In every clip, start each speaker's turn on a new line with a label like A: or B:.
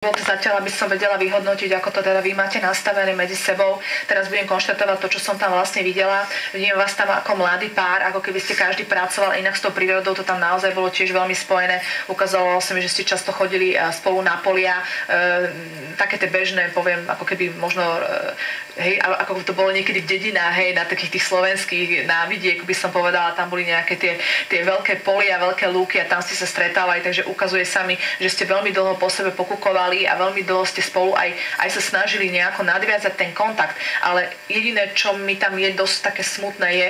A: Zatiaľ, aby som vedela vyhodnotiť, ako to teda vy máte nastavené medzi sebou. Teraz budem konštatovať to, čo som tam vlastne videla. Vidím vás tam ako mladý pár, ako keby ste každý pracoval inak s tou prírodou, to tam naozaj bolo tiež veľmi spojené. Ukázalo sa mi, že ste často chodili spolu na polia, také tie bežné, poviem, ako keby možno, hej, ako to bolo niekedy v dedinách, hej, na takých tých slovenských, na vidieku by som povedala, tam boli nejaké tie veľké polia, veľké lúky a tam ste sa stretávali, takže ukazuje sa mi, že ste veľmi dlho po sebe pokúkovali a veľmi dlho ste spolu aj sa snažili nejako nadviazať ten kontakt. Ale jediné, čo mi tam je dosť také smutné, je,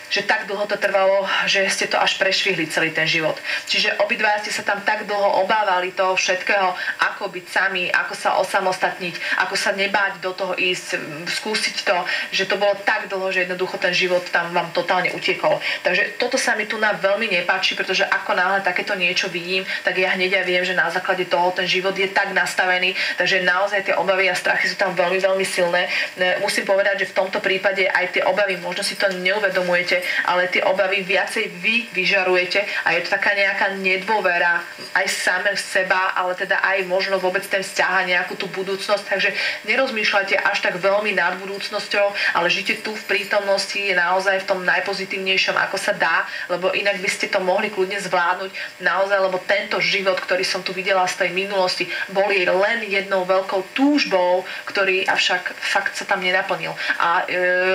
A: že tak dlho to trvalo, že ste to až prešvihli celý ten život. Čiže obidva ste sa tam tak dlho obávali toho všetkého, ako byť sami, ako sa osamostatniť, ako sa nebáť do toho ísť, skúsiť to, že to bolo tak dlho, že jednoducho ten život tam vám totálne utiekol. Takže toto sa mi tu na veľmi nepáči, pretože ako náhle takéto niečo vidím, tak ja hneď aj viem, že na základe toho ten život je tak nastavený, takže naozaj tie obavy a strachy sú tam veľmi, veľmi silné. Musím povedať, že v tomto prípade aj tie obavy, možno si to neuvedomujete, ale tie obavy viacej vy vyžarujete a je to taká nejaká nedôvera aj same v seba, ale teda aj možno vôbec ten vzťah a nejakú tú budúcnosť, takže nerozmýšľajte až tak veľmi nad budúcnosťou, ale žite tu v prítomnosti je naozaj v tom najpozitívnejšom, ako sa dá, lebo inak by ste to mohli kľudne zvládnuť naozaj, lebo tento život, ktorý som tu videla z tej minulosti, bol jej len jednou veľkou túžbou, ktorý avšak fakt sa tam nenaplnil. A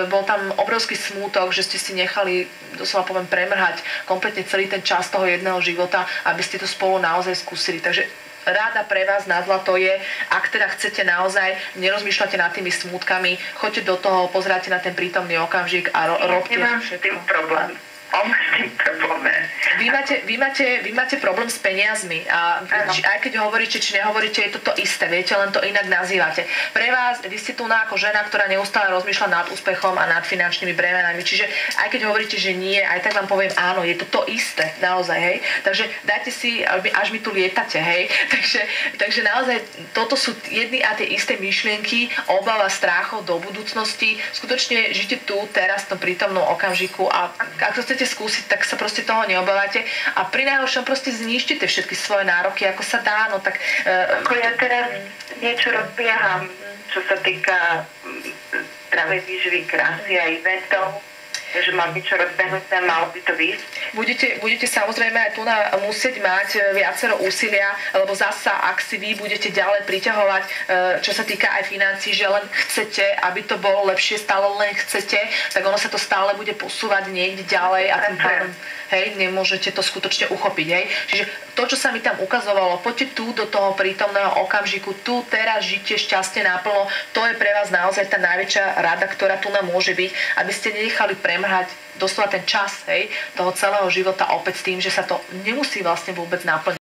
A: bol tam obrovský smútok, že ste si nechali, doslova poviem, premrhať kompletne celý ten čas toho jedného života, aby ste to spolu naozaj skúsili. Takže ráda pre vás na zlato je, ak teda chcete naozaj, nerozmýšľate nad tými smútkami, choďte do toho, pozráte na ten prítomný okamžik a robte všetko.
B: Problém.
A: Vy máte problém s peniazmi a aj keď hovoríte, či nehovoríte, je to to isté, viete, len to inak nazývate. Pre vás, vy ste tu ako žena, ktorá neustále rozmýšľa nad úspechom a nad finančnými bremenami, čiže aj keď hovoríte, že nie, aj tak vám poviem áno, je to to isté, naozaj, hej. Takže dajte si, až mi tu lietate, hej. Takže naozaj toto sú jedny a tie isté myšlienky, obava, stráchov do budúcnosti. Skutočne žite tu, teraz v tom prítomnom okamžiku a ak to chcete skúsiť, tak sa proste toho neobávate a pri najhoršom proste zničte všetky svoje nároky, ako sa dá, no tak...
B: Ako ja teraz niečo rozbieham, čo sa týka zdravej výživy, krásy a eventov, že mám niečo rozbehnuté, malo by to výsť.
A: Budete samozrejme aj tu musieť mať viacero úsilia, lebo zasa, ak si vy budete ďalej priťahovať, čo sa týka aj financií, že len chcete, aby to bolo lepšie, stále len chcete, tak ono sa to stále bude posúvať niekde ďalej a tým pádom, hej, nemôžete to skutočne uchopiť, hej. Čiže to, čo sa mi tam ukazovalo, poďte tu do toho prítomného okamžiku, tu teraz žite šťastie naplno, to je pre vás naozaj tá najväčšia rada, ktorá tu nám môže byť, aby ste nenechali premrhať doslova ten čas, hej, toho celého života opäť s tým, že sa to nemusí vlastne vôbec naplniť.